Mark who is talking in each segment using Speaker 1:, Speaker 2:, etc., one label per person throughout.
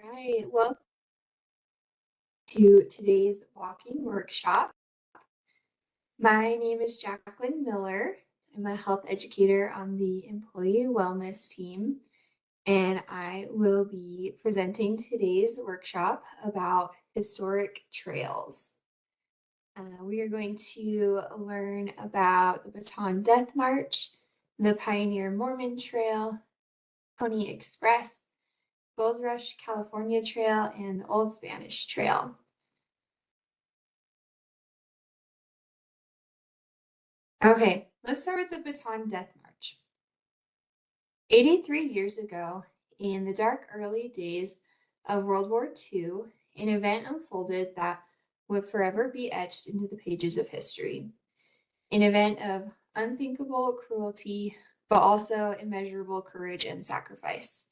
Speaker 1: Right. Welcome to today's walking workshop. My name is Jacqueline Miller. I'm a health educator on the employee wellness team, and I will be presenting today's workshop about historic trails. We are going to learn about the Bataan Death March, the Pioneer Mormon Trail, Pony Express, Gold Rush California Trail, and the Old Spanish Trail. Okay, let's start with the Bataan Death March. 83 years ago, in the dark early days of World War II, an event unfolded that would forever be etched into the pages of history. An event of unthinkable cruelty, but also immeasurable courage and sacrifice.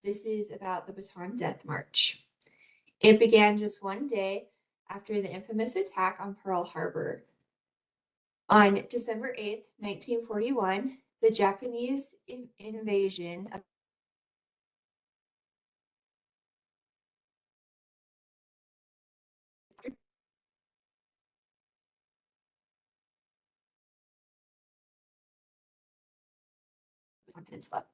Speaker 1: This is about the Bataan Death March. It began just one day after the infamous attack on Pearl Harbor. On December 8th, 1941, the Japanese invasion of the peninsula.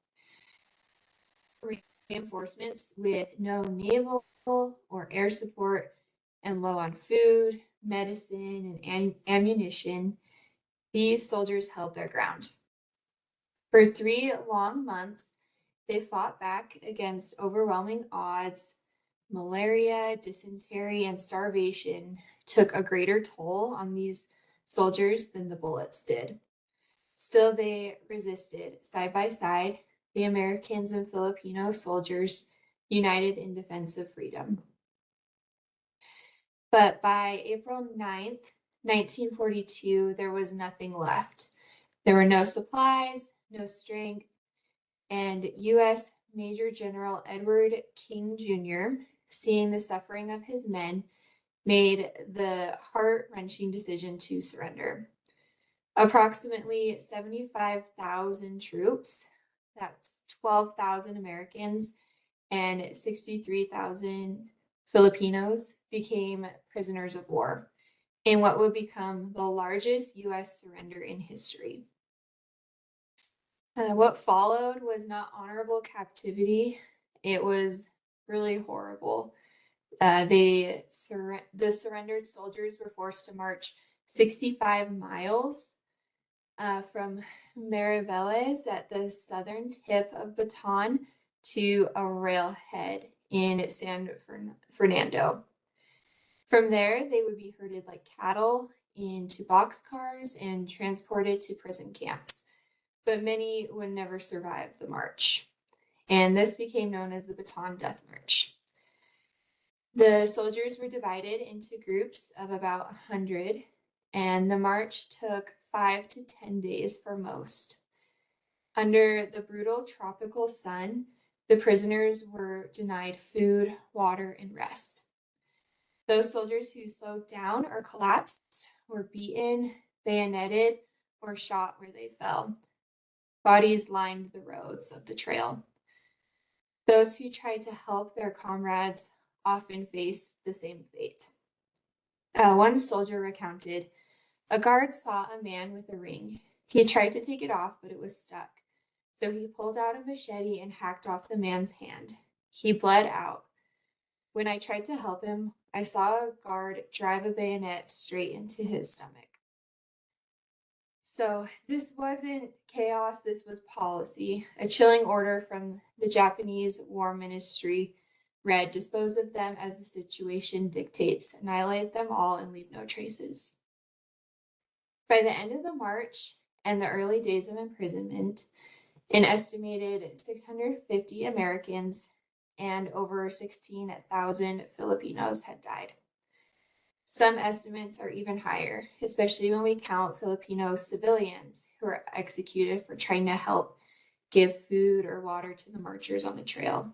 Speaker 1: Reinforcements with no naval or air support and low on food, medicine, and ammunition, these soldiers held their ground. For 3 long months, they fought back against overwhelming odds. Malaria, dysentery, and starvation took a greater toll on these soldiers than the bullets did. Still, they resisted side by side, the Americans and Filipino soldiers united in defense of freedom. But by April 9th, 1942, there was nothing left. There were no supplies, no strength, and U.S. Major General Edward King Jr., seeing the suffering of his men, made the heart-wrenching decision to surrender. Approximately 75,000 troops, that's 12,000 Americans, and 63,000 Filipinos became prisoners of war in what would become the largest U.S. surrender in history. What followed was not honorable captivity. It was really horrible. The surrendered soldiers were forced to march 65 miles from Mariveles at the southern tip of Bataan to a railhead in San Fernando. From there, they would be herded like cattle into boxcars and transported to prison camps, but many would never survive the march. And this became known as the Bataan Death March. The soldiers were divided into groups of about 100, and the march took 5 to 10 days for most. Under the brutal tropical sun, the prisoners were denied food, water, and rest. Those soldiers who slowed down or collapsed were beaten, bayoneted, or shot where they fell. Bodies lined the roads of the trail. Those who tried to help their comrades often faced the same fate. One soldier recounted, a guard saw a man with a ring. He tried to take it off, but it was stuck. So he pulled out a machete and hacked off the man's hand. He bled out. When I tried to help him, I saw a guard drive a bayonet straight into his stomach. So this wasn't chaos, this was policy. A chilling order from the Japanese War Ministry read, dispose of them as the situation dictates, annihilate them all and leave no traces. By the end of the march and the early days of imprisonment, an estimated 650 Americans and over 16,000 Filipinos had died. Some estimates are even higher, especially when we count Filipino civilians who were executed for trying to help give food or water to the marchers on the trail.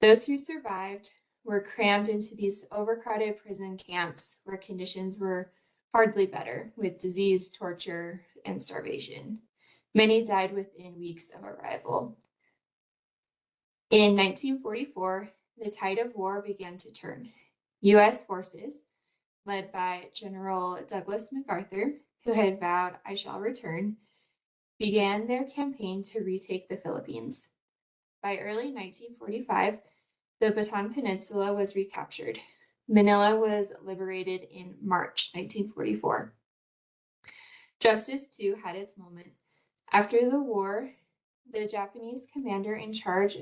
Speaker 1: Those who survived were crammed into these overcrowded prison camps where conditions were hardly better, with disease, torture, and starvation. Many died within weeks of arrival. In 1944, the tide of war began to turn. U.S. forces, led by General Douglas MacArthur, who had vowed, "I shall return," began their campaign to retake the Philippines. By early 1945, the Bataan Peninsula was recaptured. Manila was liberated in March 1944. Justice, too, had its moment. After the war, the Japanese commander in charge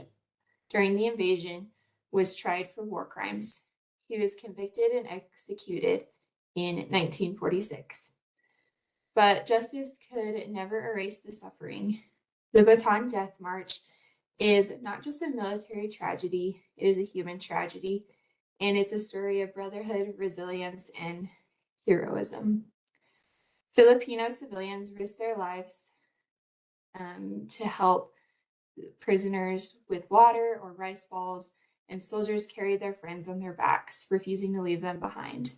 Speaker 1: during the invasion was tried for war crimes. He was convicted and executed in 1946. But justice could never erase the suffering. The Bataan Death March is not just a military tragedy, it is a human tragedy, and it's a story of brotherhood, resilience, and heroism. Filipino civilians risked their lives to help prisoners with water or rice balls, and soldiers carried their friends on their backs, refusing to leave them behind.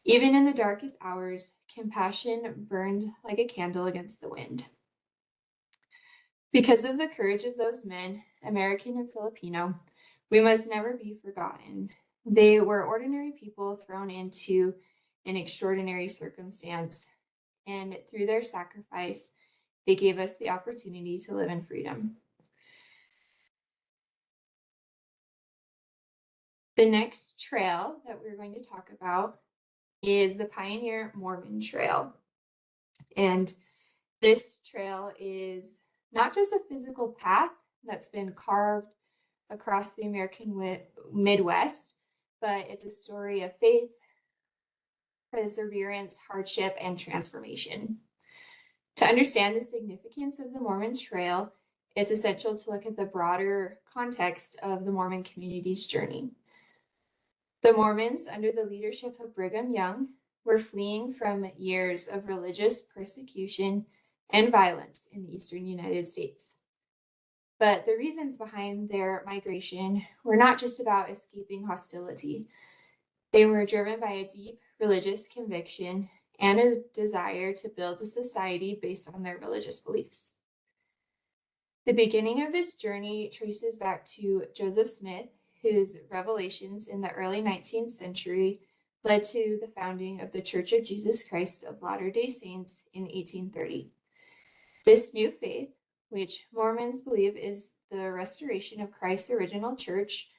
Speaker 1: Even in the darkest hours, compassion burned like a candle against the wind. Because of the courage of those men, American and Filipino, we must never be forgotten. They were ordinary people thrown into an extraordinary circumstance, and through their sacrifice, they gave us the opportunity to live in freedom. The next trail that we're going to talk about is the Pioneer Mormon Trail. And this trail is not just a physical path that's been carved across the American Midwest, but it's a story of faith, perseverance, hardship, and transformation. To understand the significance of the Mormon Trail, it's essential to look at the broader context of the Mormon community's journey. The Mormons, under the leadership of Brigham Young, were fleeing from years of religious persecution and violence in the eastern United States. But the reasons behind their migration were not just about escaping hostility. They were driven by a deep religious conviction and a desire to build a society based on their religious beliefs. The beginning of this journey traces back to Joseph Smith, whose revelations in the early 19th century led to the founding of the Church of Jesus Christ of Latter-day Saints in 1830. This new faith, which Mormons believe is the restoration of Christ's original church,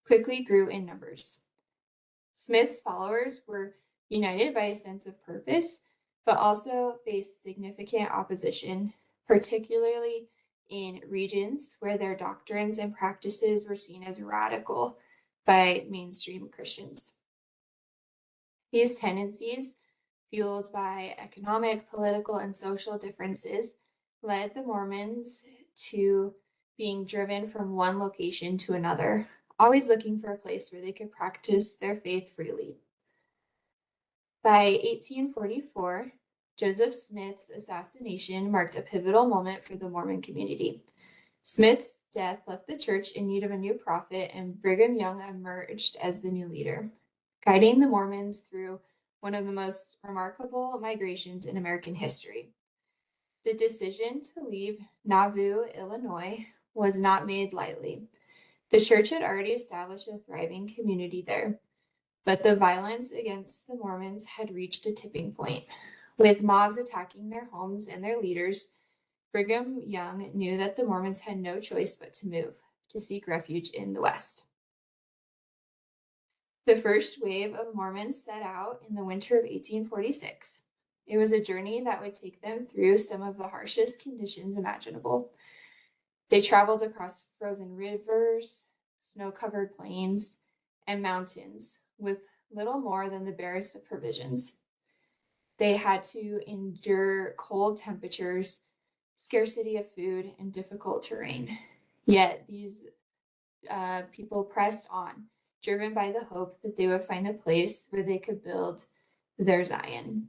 Speaker 1: quickly grew in numbers. Smith's followers were united by a sense of purpose, but also faced significant opposition, particularly in regions where their doctrines and practices were seen as radical by mainstream Christians. These tendencies, fueled by economic, political, and social differences, led the Mormons to being driven from one location to another, always looking for a place where they could practice their faith freely. By 1844, Joseph Smith's assassination marked a pivotal moment for the Mormon community. Smith's death left the church in need of a new prophet, and Brigham Young emerged as the new leader, guiding the Mormons through one of the most remarkable migrations in American history. The decision to leave Nauvoo, Illinois, was not made lightly. The church had already established a thriving community there, but the violence against the Mormons had reached a tipping point. With mobs attacking their homes and their leaders, Brigham Young knew that the Mormons had no choice but to move, to seek refuge in the West. The first wave of Mormons set out in the winter of 1846. It was a journey that would take them through some of the harshest conditions imaginable. They traveled across frozen rivers, snow-covered plains, and mountains with little more than the barest of provisions. They had to endure cold temperatures, scarcity of food, and difficult terrain. Yet these people pressed on, driven by the hope that they would find a place where they could build their Zion,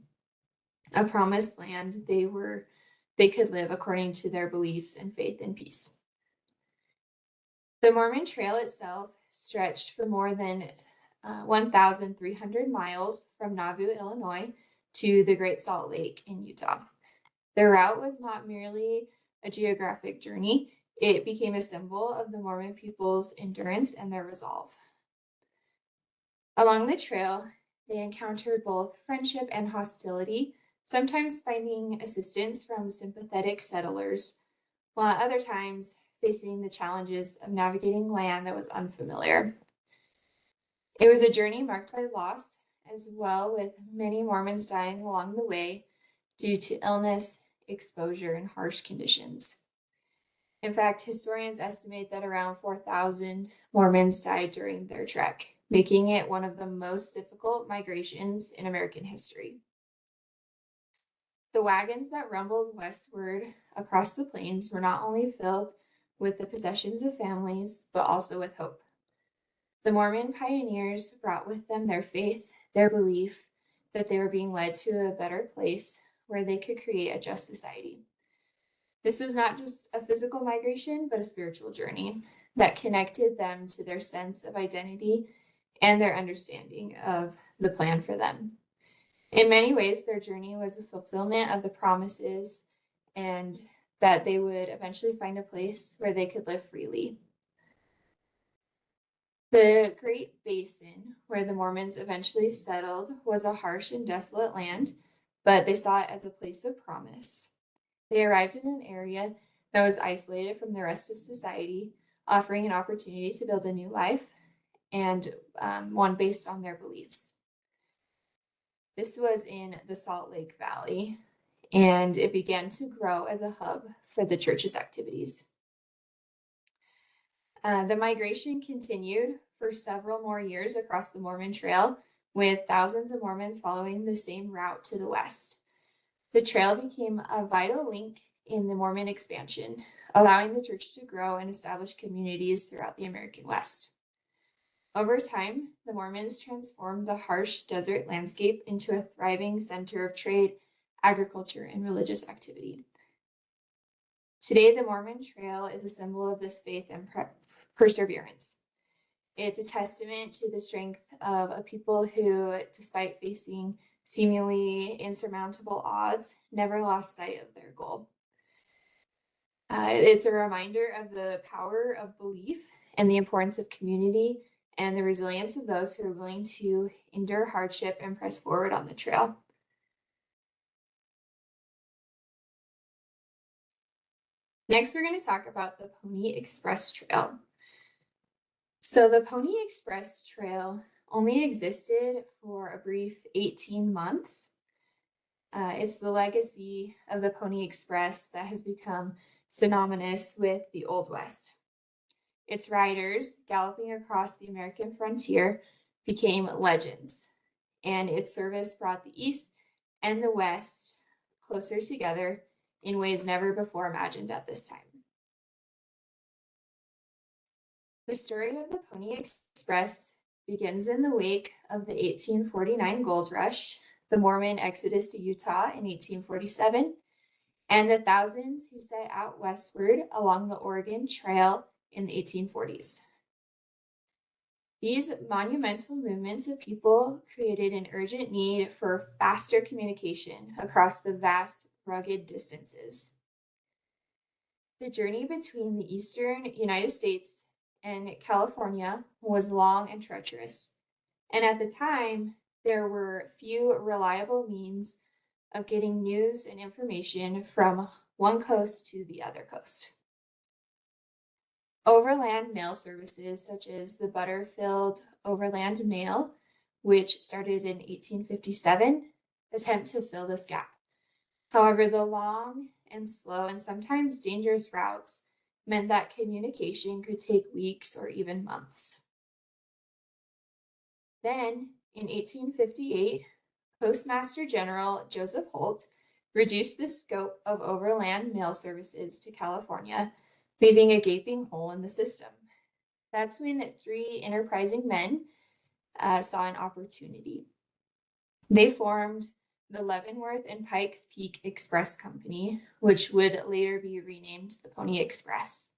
Speaker 1: a promised land they could live according to their beliefs and faith and peace. The Mormon Trail itself stretched for more than 1,300 miles from Nauvoo, Illinois, to the Great Salt Lake in Utah. The route was not merely a geographic journey, It became a symbol of the Mormon people's endurance and their resolve. Along the trail, they encountered both friendship and hostility, sometimes finding assistance from sympathetic settlers, while at other times facing the challenges of navigating land that was unfamiliar. It was a journey marked by loss as well, with many Mormons dying along the way due to illness, exposure, and harsh conditions. In fact, historians estimate that around 4,000 Mormons died during their trek, making it one of the most difficult migrations in American history. The wagons that rumbled westward across the plains were not only filled with the possessions of families, but also with hope. The Mormon pioneers brought with them their faith, their belief that they were being led to a better place where they could create a just society. This was not just a physical migration, but a spiritual journey that connected them to their sense of identity and their understanding of the plan for them. In many ways, their journey was a fulfillment of the promises and that they would eventually find a place where they could live freely. The Great Basin, where the Mormons eventually settled, was a harsh and desolate land, but they saw it as a place of promise. They arrived in an area that was isolated from the rest of society, offering an opportunity to build a new life and one based on their beliefs. This was in the Salt Lake Valley, and it began to grow as a hub for the church's activities. The migration continued for several more years across the Mormon Trail, with thousands of Mormons following the same route to the west. The trail became a vital link in the Mormon expansion, allowing the church to grow and establish communities throughout the American West. Over time, the Mormons transformed the harsh desert landscape into a thriving center of trade, agriculture, and religious activity. Today, the Mormon Trail is a symbol of this faith and perseverance. It's a testament to the strength of a people who, despite facing seemingly insurmountable odds, never lost sight of their goal. It's a reminder of the power of belief and the importance of community and the resilience of those who are willing to endure hardship and press forward on the trail. Next, we're going to talk about the Pony Express Trail. So the Pony Express Trail only existed for a brief 18 months. It's the legacy of the Pony Express that has become synonymous with the Old West. Its riders, galloping across the American frontier, became legends, and its service brought the East and the West closer together in ways never before imagined at this time. The story of the Pony Express begins in the wake of the 1849 gold rush, the Mormon exodus to Utah in 1847, and the thousands who set out westward along the Oregon Trail in the 1840s. These monumental movements of people created an urgent need for faster communication across the vast, rugged distances. The journey between the eastern United States and California was long and treacherous, and at the time, there were few reliable means of getting news and information from one coast to the other coast. Overland mail services such as the Butterfield Overland Mail, which started in 1857, attempt to fill this gap. However, the long and slow and sometimes dangerous routes meant that communication could take weeks or even months. Then, in 1858, Postmaster General Joseph Holt reduced the scope of overland mail services to California, leaving a gaping hole in the system. That's when three enterprising men saw an opportunity. They formed the Leavenworth and Pikes Peak Express Company, which would later be renamed the Pony Express.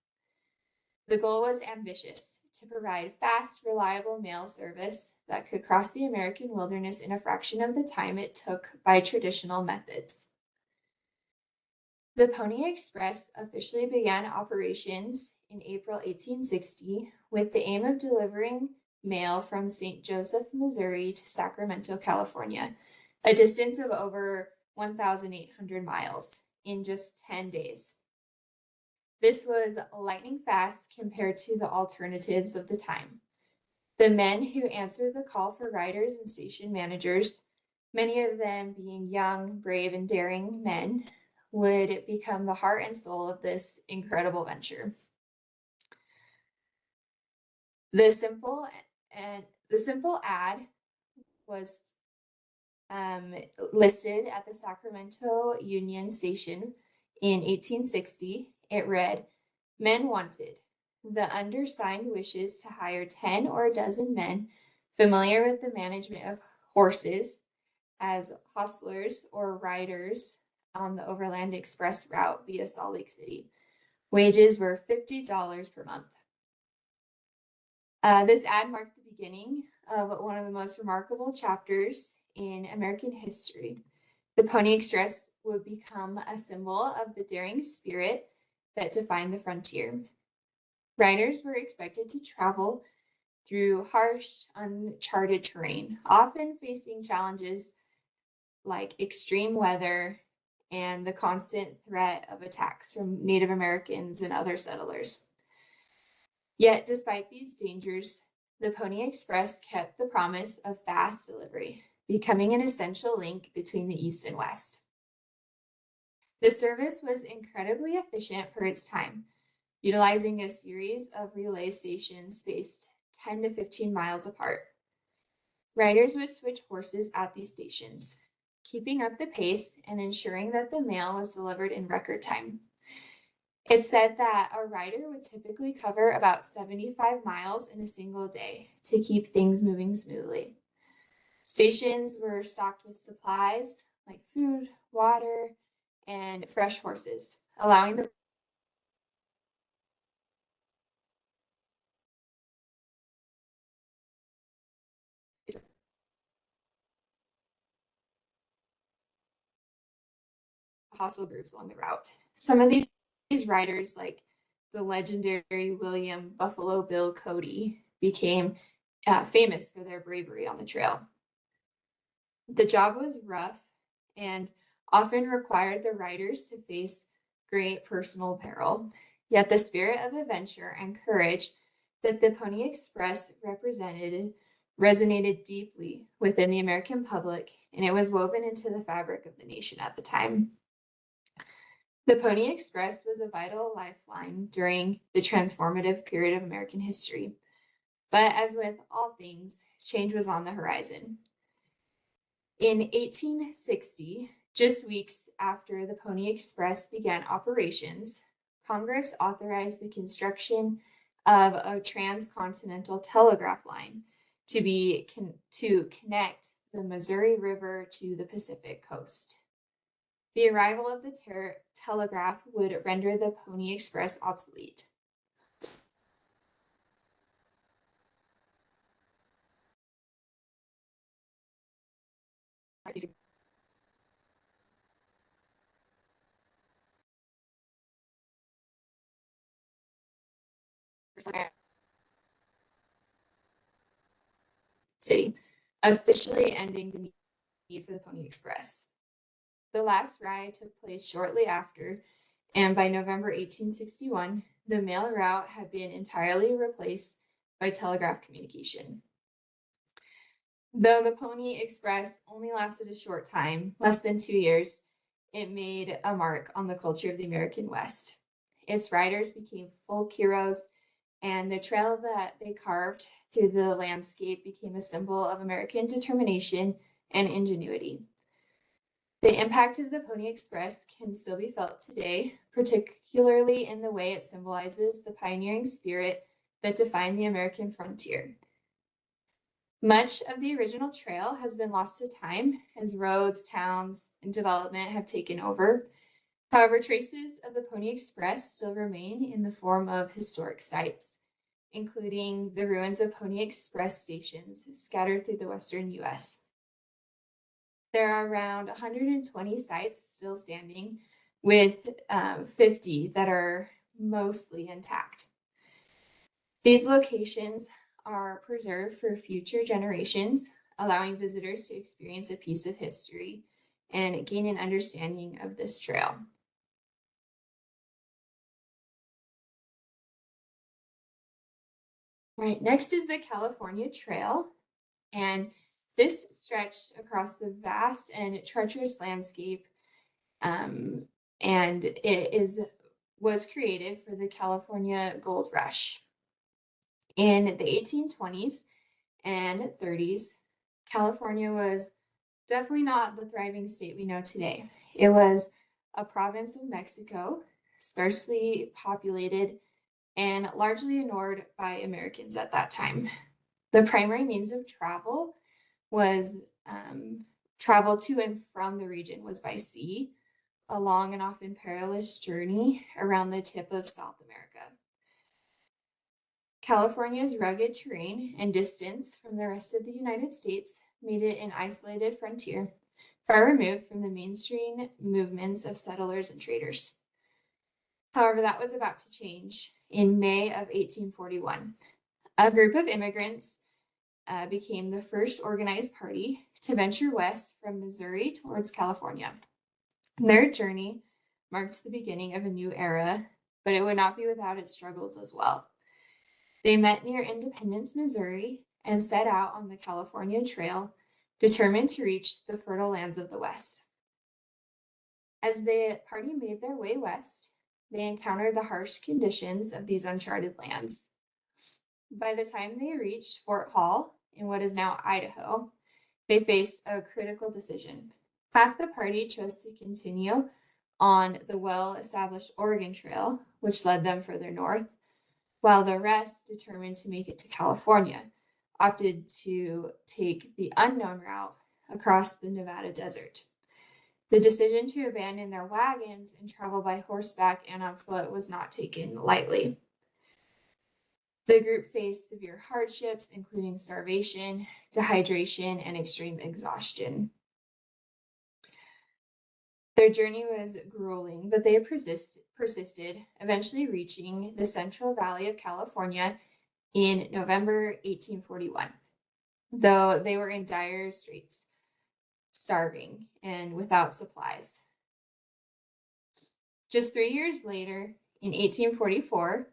Speaker 1: The goal was ambitious: to provide fast, reliable mail service that could cross the American wilderness in a fraction of the time it took by traditional methods. The Pony Express officially began operations in April 1860 with the aim of delivering mail from St. Joseph, Missouri to Sacramento, California, a distance of over 1,800 miles in just 10 days. This was lightning fast compared to the alternatives of the time. The men who answered the call for riders and station managers, many of them being young, brave, and daring men, would become the heart and soul of this incredible venture. The simple ad was listed at the Sacramento Union Station in 1860. It read, "Men wanted. The undersigned wishes to hire 10 or a dozen men familiar with the management of horses as hostlers or riders on the Overland Express route via Salt Lake City. Wages were $50 per month." This ad marked the beginning of one of the most remarkable chapters in American history. The Pony Express would become a symbol of the daring spirit that defined the frontier. Riders were expected to travel through harsh, uncharted terrain, often facing challenges like extreme weather and the constant threat of attacks from Native Americans and other settlers. Yet, despite these dangers, the Pony Express kept the promise of fast delivery, becoming an essential link between the East and West. The service was incredibly efficient for its time, utilizing a series of relay stations spaced 10 to 15 miles apart. Riders would switch horses at these stations, keeping up the pace and ensuring that the mail was delivered in record time. It's said that a rider would typically cover about 75 miles in a single day to keep things moving smoothly. Stations were stocked with supplies like food, water, and fresh horses, allowing the hostile groups along the route. Some of these riders, like the legendary William Buffalo Bill Cody, became famous for their bravery on the trail. The job was rough and often required the riders to face great personal peril. Yet the spirit of adventure and courage that the Pony Express represented resonated deeply within the American public, and it was woven into the fabric of the nation at the time. The Pony Express was a vital lifeline during the transformative period of American history. But as with all things, change was on the horizon. In 1860, just weeks after the Pony Express began operations, Congress authorized the construction of a transcontinental telegraph line to connect the Missouri River to the Pacific coast. The arrival of the telegraph would render the Pony Express obsolete. City, officially ending the need for the Pony Express. The last ride took place shortly after, and by November 1861, the mail route had been entirely replaced by telegraph communication. Though the Pony Express only lasted a short time, less than 2 years, it made a mark on the culture of the American West. Its riders became folk heroes, and the trail that they carved through the landscape became a symbol of American determination and ingenuity. The impact of the Pony Express can still be felt today, particularly in the way it symbolizes the pioneering spirit that defined the American frontier. Much of the original trail has been lost to time as roads, towns, and development have taken over. However, traces of the Pony Express still remain in the form of historic sites, including the ruins of Pony Express stations scattered through the western U.S. There are around 120 sites still standing, with 50 that are mostly intact. These locations are preserved for future generations, allowing visitors to experience a piece of history and gain an understanding of this trail. Right, next is the California Trail, and this stretched across the vast and treacherous landscape, and was created for the California Gold Rush. In the 1820s and 30s, California was definitely not the thriving state we know today. It was a province of Mexico, sparsely populated and largely ignored by Americans at that time. The primary means of travel was travel to and from the region was by sea, a long and often perilous journey around the tip of South America. California's rugged terrain and distance from the rest of the United States made it an isolated frontier, far removed from the mainstream movements of settlers and traders. However, that was about to change in May of 1841. A group of immigrants became the first organized party to venture west from Missouri towards California. Their journey marked the beginning of a new era, but it would not be without its struggles as well. They met near Independence, Missouri, and set out on the California Trail, determined to reach the fertile lands of the West. As the party made their way west, they encountered the harsh conditions of these uncharted lands. By the time they reached Fort Hall in what is now Idaho, they faced a critical decision. Half the party chose to continue on the well-established Oregon Trail, which led them further north, while the rest, determined to make it to California, opted to take the unknown route across the Nevada desert. The decision to abandon their wagons and travel by horseback and on foot was not taken lightly. The group faced severe hardships, including starvation, dehydration, and extreme exhaustion. Their journey was grueling, but they persisted, eventually reaching the Central Valley of California in November 1841, though they were in dire straits, starving and without supplies. Just 3 years later, in 1844,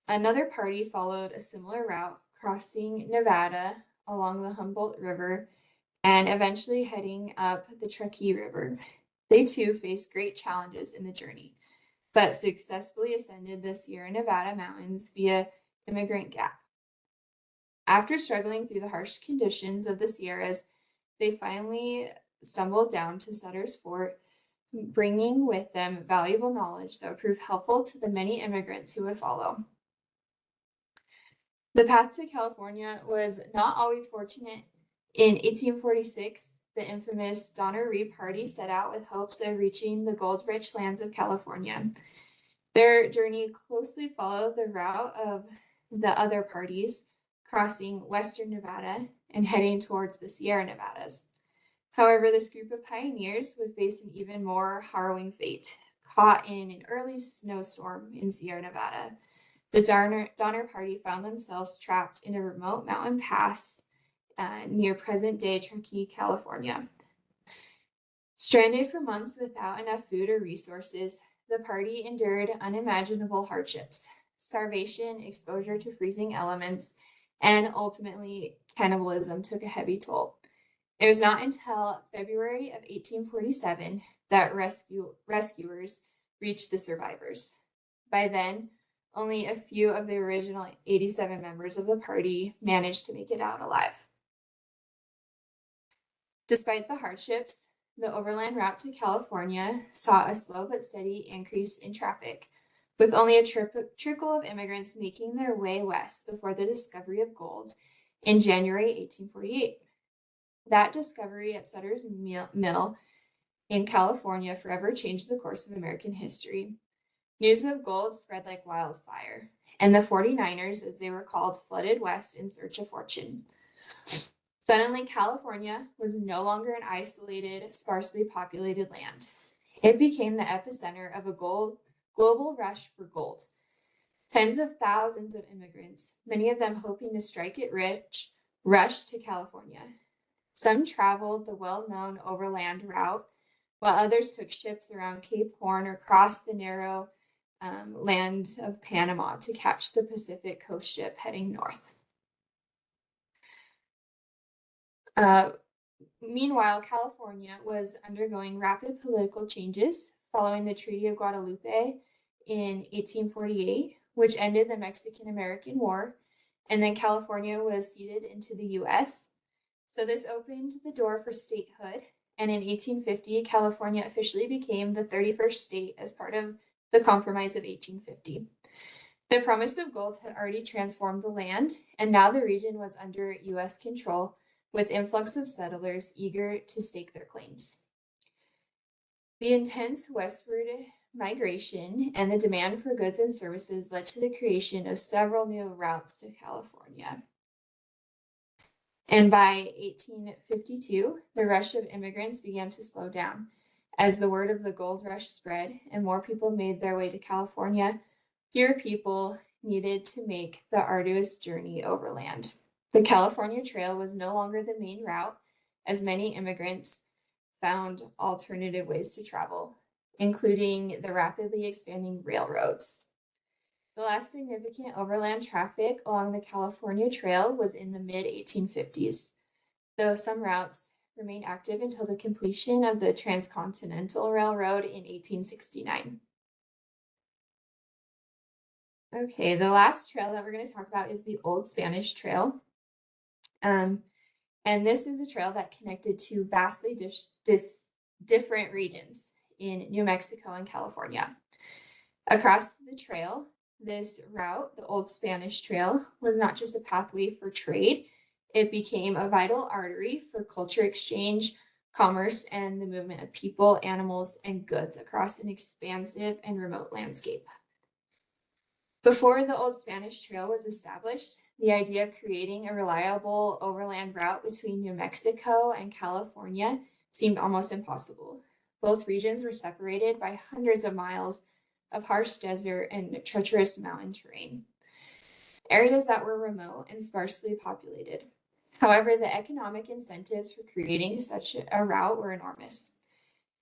Speaker 1: another party followed a similar route, crossing Nevada along the Humboldt River and eventually heading up the Truckee River. They too faced great challenges in the journey, but successfully ascended the Sierra Nevada mountains via Immigrant Gap. After struggling through the harsh conditions of the Sierras, they finally stumbled down to Sutter's Fort, bringing with them valuable knowledge that would prove helpful to the many immigrants who would follow. The path to California was not always fortunate. In 1846, the infamous Donner Reed Party set out with hopes of reaching the gold-rich lands of California. Their journey closely followed the route of the other parties, crossing western Nevada and heading towards the Sierra Nevadas. However, this group of pioneers would face an even more harrowing fate, caught in an early snowstorm in Sierra Nevada. The Donner Party found themselves trapped in a remote mountain pass near present-day Truckee, California. Stranded for months without enough food or resources, the party endured unimaginable hardships, starvation, exposure to freezing elements, and ultimately cannibalism took a heavy toll. It was not until February of 1847 that rescuers reached the survivors. By then, only a few of the original 87 members of the party managed to make it out alive. Despite the hardships, the overland route to California saw a slow but steady increase in traffic, with only a trickle of immigrants making their way west before the discovery of gold in January 1848. That discovery at Sutter's Mill in California forever changed the course of American history. News of gold spread like wildfire, and the 49ers, as they were called, flooded west in search of fortune. Suddenly, California was no longer an isolated, sparsely populated land. It became the epicenter of a global rush for gold. Tens of thousands of immigrants, many of them hoping to strike it rich, rushed to California. Some traveled the well-known overland route, while others took ships around Cape Horn or crossed the narrow land of Panama to catch the Pacific coast ship heading north. Meanwhile, California was undergoing rapid political changes following the Treaty of Guadalupe in 1848, which ended the Mexican-American War, and then California was ceded into the U.S. So this opened the door for statehood, and in 1850, California officially became the 31st state as part of the Compromise of 1850. The promise of gold had already transformed the land, and now the region was under U.S. control, with influx of settlers eager to stake their claims. The intense westward migration and the demand for goods and services led to the creation of several new routes to California. And by 1852, the rush of immigrants began to slow down. As the word of the gold rush spread and more people made their way to California, fewer people needed to make the arduous journey overland. The California Trail was no longer the main route, as many immigrants found alternative ways to travel, including the rapidly expanding railroads. The last significant overland traffic along the California Trail was in the mid-1850s, though some routes remained active until the completion of the Transcontinental Railroad in 1869. Okay, the last trail that we're going to talk about is the Old Spanish Trail. And this is a trail that connected two vastly different regions in New Mexico and California. Across the trail, this route, the Old Spanish Trail, was not just a pathway for trade, it became a vital artery for culture exchange, commerce, and the movement of people, animals, and goods across an expansive and remote landscape. Before the Old Spanish Trail was established, the idea of creating a reliable overland route between New Mexico and California seemed almost impossible. Both regions were separated by hundreds of miles of harsh desert and treacherous mountain terrain, areas that were remote and sparsely populated. However, the economic incentives for creating such a route were enormous.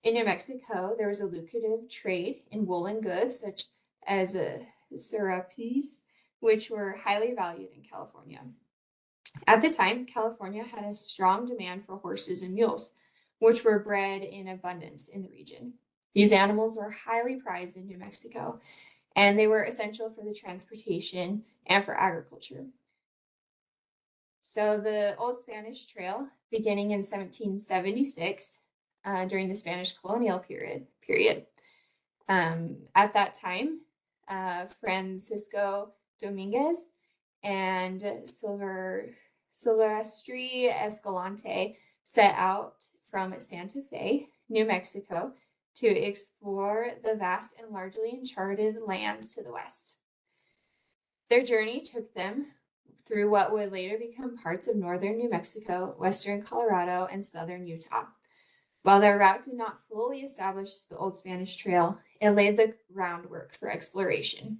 Speaker 1: In New Mexico, there was a lucrative trade in woolen goods, such as surapes, which were highly valued in California. At the time, California had a strong demand for horses and mules, which were bred in abundance in the region. These animals were highly prized in New Mexico, and they were essential for the transportation and for agriculture. So the Old Spanish Trail, beginning in 1776, during the Spanish colonial period. At that time, Francisco Dominguez and Silvestre Escalante set out from Santa Fe, New Mexico, to explore the vast and largely uncharted lands to the west. Their journey took them through what would later become parts of northern New Mexico, western Colorado, and southern Utah. While their route did not fully establish the Old Spanish Trail, it laid the groundwork for exploration.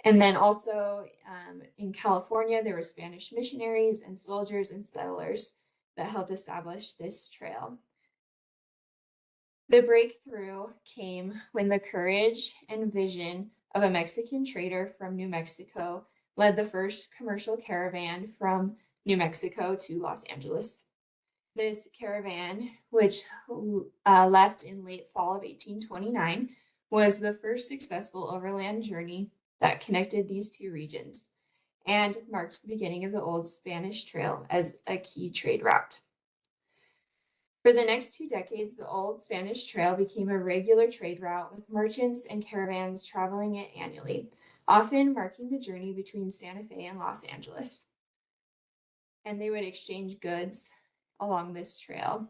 Speaker 1: And then also in California, there were Spanish missionaries and soldiers and settlers that helped establish this trail. The breakthrough came when the courage and vision of a Mexican trader from New Mexico led the first commercial caravan from New Mexico to Los Angeles. This caravan, which left in late fall of 1829, was the first successful overland journey that connected these two regions and marked the beginning of the Old Spanish Trail as a key trade route. For the next 2 decades, the Old Spanish Trail became a regular trade route with merchants and caravans traveling it annually, often marking the journey between Santa Fe and Los Angeles. And they would exchange goods along this trail.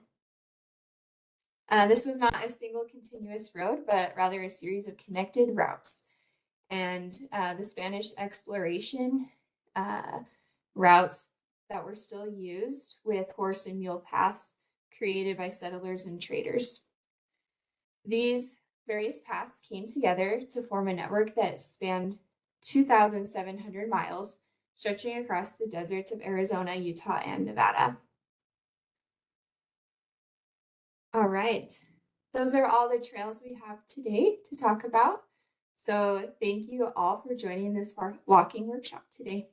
Speaker 1: This was not a single continuous road, but rather a series of connected routes. And the Spanish exploration routes that were still used with horse and mule paths created by settlers and traders. These various paths came together to form a network that spanned 2,700 miles, stretching across the deserts of Arizona, Utah, and Nevada. All right. Those are all the trails we have today to talk about. So thank you all for joining this walking workshop today.